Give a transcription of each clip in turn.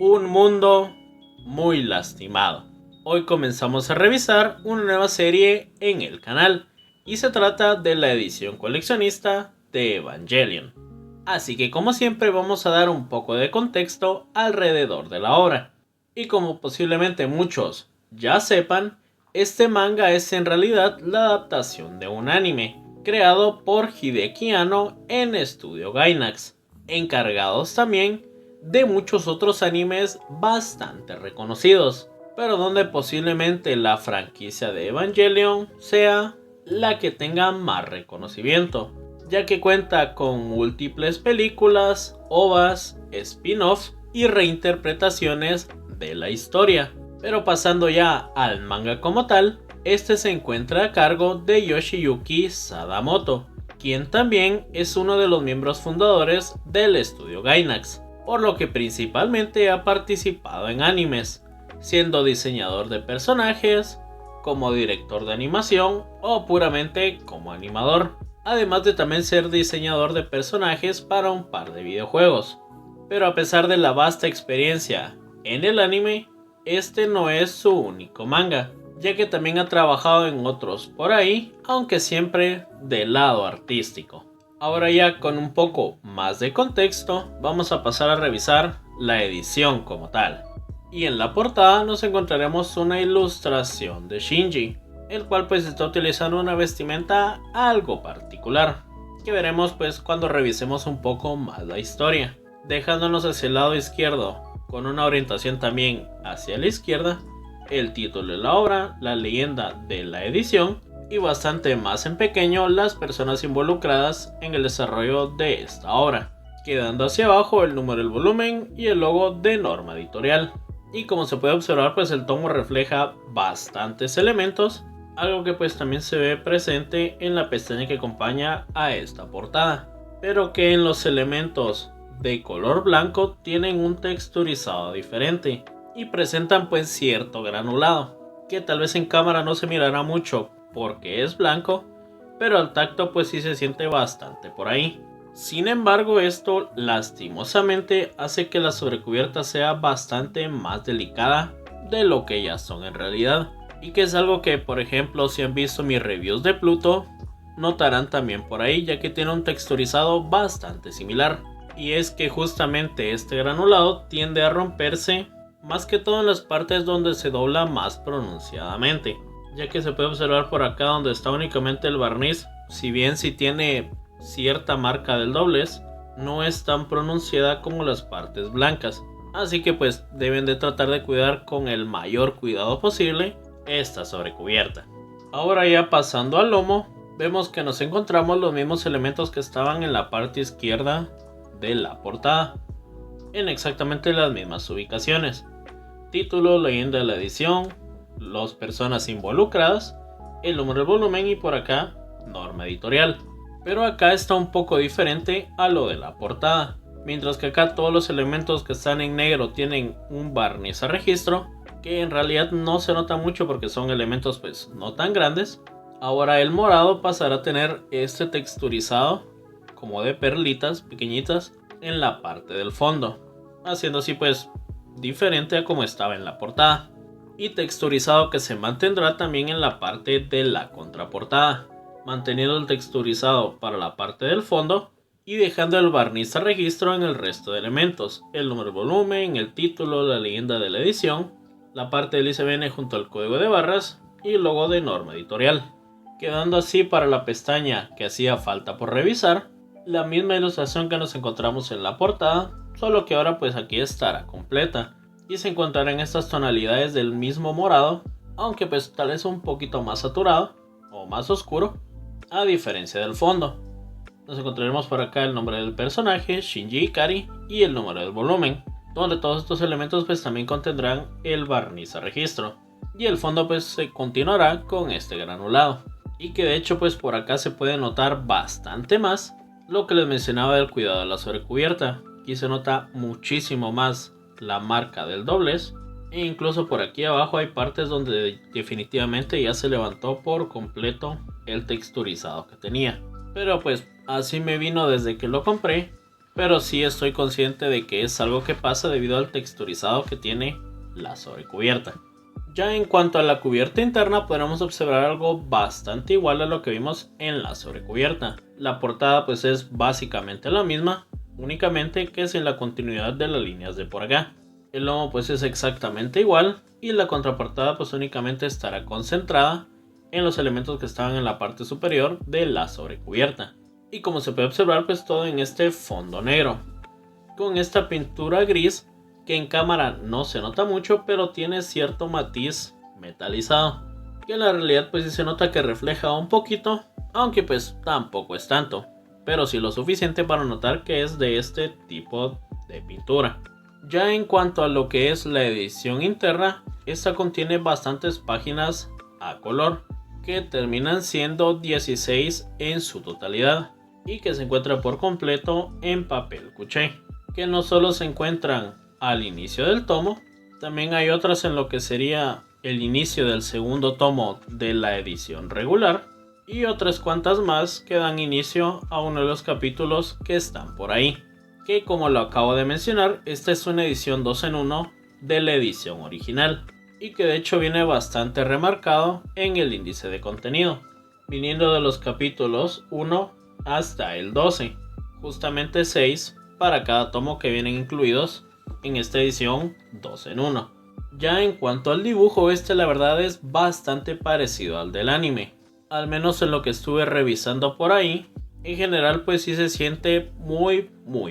Un mundo muy lastimado. Hoy comenzamos a revisar una nueva serie en el canal y se trata de la edición coleccionista de Evangelion. Así que como siempre vamos a dar un poco de contexto alrededor de la obra. Y como posiblemente muchos ya sepan, este manga es en realidad la adaptación de un anime creado por Hideaki Anno en Estudio Gainax, encargados también de muchos otros animes bastante reconocidos, pero donde posiblemente la franquicia de Evangelion sea la que tenga más reconocimiento, ya que cuenta con múltiples películas, ovas, spin-offs y reinterpretaciones de la historia. Pero pasando ya al manga como tal, este se encuentra a cargo de Yoshiyuki Sadamoto, quien también es uno de los miembros fundadores del estudio Gainax, por lo que principalmente ha participado en animes, siendo diseñador de personajes, como director de animación o puramente como animador, además de también ser diseñador de personajes para un par de videojuegos. Pero a pesar de la vasta experiencia en el anime, este no es su único manga, ya que también ha trabajado en otros por ahí, aunque siempre del lado artístico. Ahora ya con un poco más de contexto, vamos a pasar a revisar la edición como tal. Y en la portada nos encontraremos una ilustración de Shinji, el cual pues está utilizando una vestimenta algo particular, que veremos pues cuando revisemos un poco más la historia, dejándonos hacia el lado izquierdo, con una orientación también hacia la izquierda, el título de la obra, la leyenda de la edición, y bastante más en pequeño las personas involucradas en el desarrollo de esta obra, quedando hacia abajo el número del volumen y el logo de Norma Editorial. Y como se puede observar, pues el tomo refleja bastantes elementos, algo que pues también se ve presente en la pestaña que acompaña a esta portada, pero que en los elementos de color blanco tienen un texturizado diferente y presentan pues cierto granulado, que tal vez en cámara no se mirará mucho porque es blanco, pero al tacto pues sí se siente bastante por ahí. Sin embargo, esto lastimosamente hace que la sobrecubierta sea bastante más delicada de lo que ya son en realidad, y que es algo que, por ejemplo, si han visto mis reviews de Pluto, notarán también por ahí, ya que tiene un texturizado bastante similar. Y es que justamente este granulado tiende a romperse más que todo en las partes donde se dobla más pronunciadamente, ya que se puede observar por acá donde está únicamente el barniz, si bien sí tiene cierta marca del doblez, no es tan pronunciada como las partes blancas, así que pues deben de tratar de cuidar con el mayor cuidado posible esta sobrecubierta. Ahora ya pasando al lomo, vemos que nos encontramos los mismos elementos que estaban en la parte izquierda de la portada, en exactamente las mismas ubicaciones: título, leyenda de la edición, las personas involucradas, el número del volumen y por acá Norma Editorial. Pero acá está un poco diferente a lo de la portada. Mientras que acá todos los elementos que están en negro tienen un barniz a registro, que en realidad no se nota mucho porque son elementos pues no tan grandes. Ahora el morado pasará a tener este texturizado como de perlitas pequeñitas en la parte del fondo, haciendo así pues diferente a como estaba en la portada, y texturizado que se mantendrá también en la parte de la contraportada, manteniendo el texturizado para la parte del fondo y dejando el barniz a registro en el resto de elementos: el número de volumen, el título, la leyenda de la edición, la parte del ISBN junto al código de barras y el logo de Norma Editorial, quedando así para la pestaña que hacía falta por revisar la misma ilustración que nos encontramos en la portada, solo que ahora pues aquí estará completa y se encontrará en estas tonalidades del mismo morado, aunque pues tal vez un poquito más saturado o más oscuro, a diferencia del fondo. Nos encontraremos por acá el nombre del personaje, Shinji Ikari, y el número del volumen, donde todos estos elementos pues también contendrán el barniz a registro, y el fondo pues se continuará con este granulado, y que de hecho pues por acá se puede notar bastante más lo que les mencionaba del cuidado de la sobrecubierta. Aquí se nota muchísimo más la marca del doblez, e incluso por aquí abajo hay partes donde definitivamente ya se levantó por completo el texturizado que tenía. Pero pues así me vino desde que lo compré, pero sí estoy consciente de que es algo que pasa debido al texturizado que tiene la sobrecubierta. Ya en cuanto a la cubierta interna, podremos observar algo bastante igual a lo que vimos en la sobrecubierta. La portada pues es básicamente la misma, únicamente que sin la continuidad de las líneas de por acá. El lomo pues es exactamente igual y la contraportada pues únicamente estará concentrada en los elementos que estaban en la parte superior de la sobrecubierta. Y como se puede observar pues todo en este fondo negro, con esta pintura gris que en cámara no se nota mucho, pero tiene cierto matiz metalizado, que en la realidad pues sí se nota que refleja un poquito, aunque pues tampoco es tanto, pero sí lo suficiente para notar que es de este tipo de pintura. Ya en cuanto a lo que es la edición interna, esta contiene bastantes páginas a color, que terminan siendo 16 en su totalidad, y que se encuentra por completo en papel cuché, que no solo se encuentran al inicio del tomo, también hay otras en lo que sería el inicio del segundo tomo de la edición regular, y otras cuantas más que dan inicio a uno de los capítulos que están por ahí, que como lo acabo de mencionar, esta es una edición 2 en 1 de la edición original, y que de hecho viene bastante remarcado en el índice de contenido, viniendo de los capítulos 1 hasta el 12, justamente 6 para cada tomo que vienen incluidos en esta edición 2 en 1. Ya en cuanto al dibujo, este la verdad es bastante parecido al del anime, al menos en lo que estuve revisando por ahí. En general pues sí se siente muy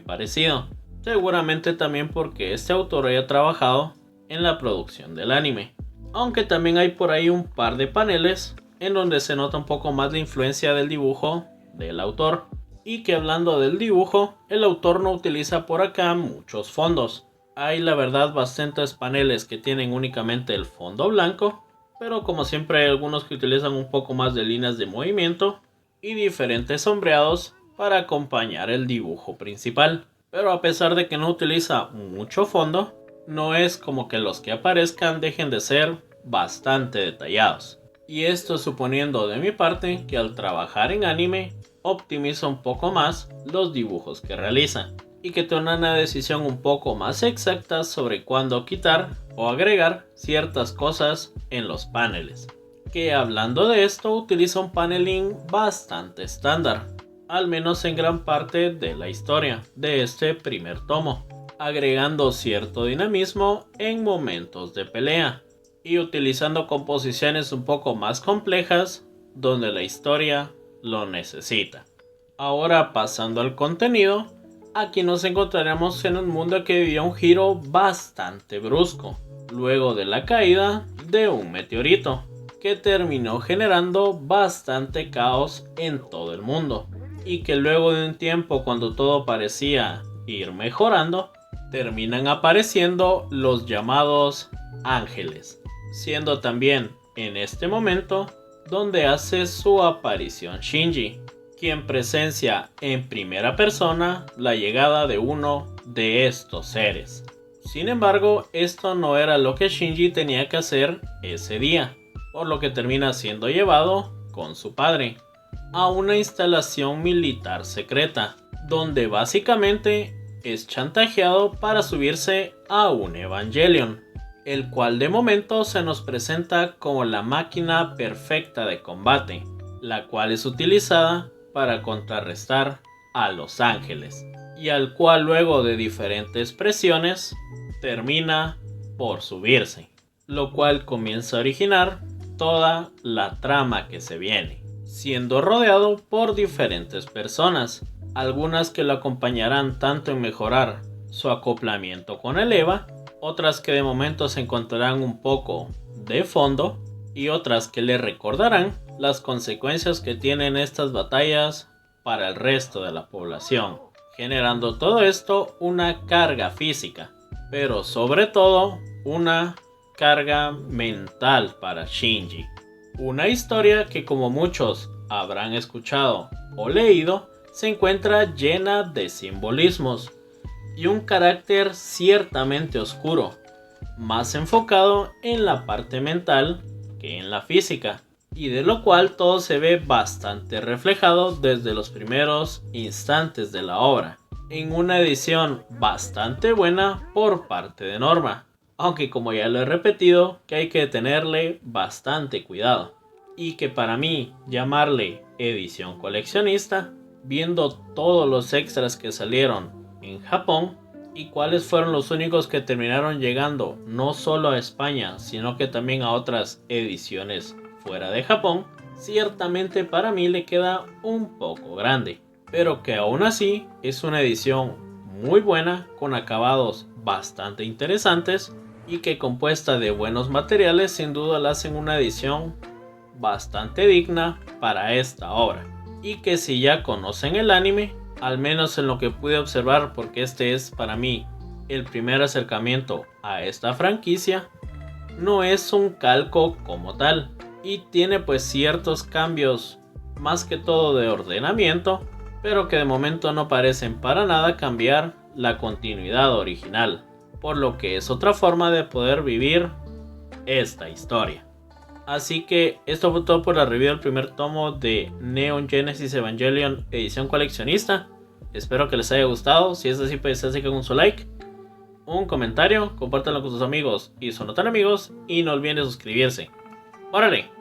parecido, seguramente también porque este autor haya trabajado en la producción del anime, aunque también hay por ahí un par de paneles en donde se nota un poco más la influencia del dibujo del autor, y que hablando del dibujo, el autor no utiliza por acá muchos fondos. Hay la verdad bastantes paneles que tienen únicamente el fondo blanco, pero como siempre hay algunos que utilizan un poco más de líneas de movimiento y diferentes sombreados para acompañar el dibujo principal. Pero a pesar de que no utiliza mucho fondo, no es como que los que aparezcan dejen de ser bastante detallados. Y esto suponiendo de mi parte que al trabajar en anime optimiza un poco más los dibujos que realiza, y que toma una decisión un poco más exacta sobre cuándo quitar o agregar ciertas cosas en los paneles. Que hablando de esto, utiliza un paneling bastante estándar, al menos en gran parte de la historia de este primer tomo, agregando cierto dinamismo en momentos de pelea y utilizando composiciones un poco más complejas donde la historia lo necesita. Ahora pasando al contenido, aquí nos encontraremos en un mundo que vivió un giro bastante brusco, luego de la caída de un meteorito, que terminó generando bastante caos en todo el mundo, y que luego de un tiempo cuando todo parecía ir mejorando, terminan apareciendo los llamados ángeles, siendo también en este momento donde hace su aparición Shinji, quien presencia en primera persona la llegada de uno de estos seres. Sin embargo, esto no era lo que Shinji tenía que hacer ese día, por lo que termina siendo llevado con su padre a una instalación militar secreta, donde básicamente es chantajeado para subirse a un Evangelion, el cual de momento se nos presenta como la máquina perfecta de combate, la cual es utilizada para contrarrestar a los ángeles, y al cual luego de diferentes presiones termina por subirse, lo cual comienza a originar toda la trama que se viene, siendo rodeado por diferentes personas, algunas que lo acompañarán tanto en mejorar su acoplamiento con el EVA, otras que de momento se encontrarán un poco de fondo, y otras que le recordarán las consecuencias que tienen estas batallas para el resto de la población, generando todo esto una carga física, pero sobre todo una carga mental para Shinji. Una historia que, como muchos habrán escuchado o leído, se encuentra llena de simbolismos y un carácter ciertamente oscuro, más enfocado en la parte mental que en la física, y de lo cual todo se ve bastante reflejado desde los primeros instantes de la obra, en una edición bastante buena por parte de Norma, aunque como ya lo he repetido, que hay que tenerle bastante cuidado, y que para mí llamarle edición coleccionista, viendo todos los extras que salieron en Japón y cuáles fueron los únicos que terminaron llegando no solo a España, sino que también a otras ediciones fuera de Japón, ciertamente para mí le queda un poco grande, pero que aún así es una edición muy buena, con acabados bastante interesantes y que, compuesta de buenos materiales, sin duda la hacen una edición bastante digna para esta obra, y que si ya conocen el anime, al menos en lo que pude observar, porque este es para mí el primer acercamiento a esta franquicia, no es un calco como tal, y tiene pues ciertos cambios, más que todo de ordenamiento, pero que de momento no parecen para nada cambiar la continuidad original, por lo que es otra forma de poder vivir esta historia. Así que esto fue todo por la review del primer tomo de Neon Genesis Evangelion edición coleccionista. Espero que les haya gustado. Si es así, pues así que con su like, un comentario, compártanlo con sus amigos y si no tan amigos, y no olviden suscribirse. ¡Órale!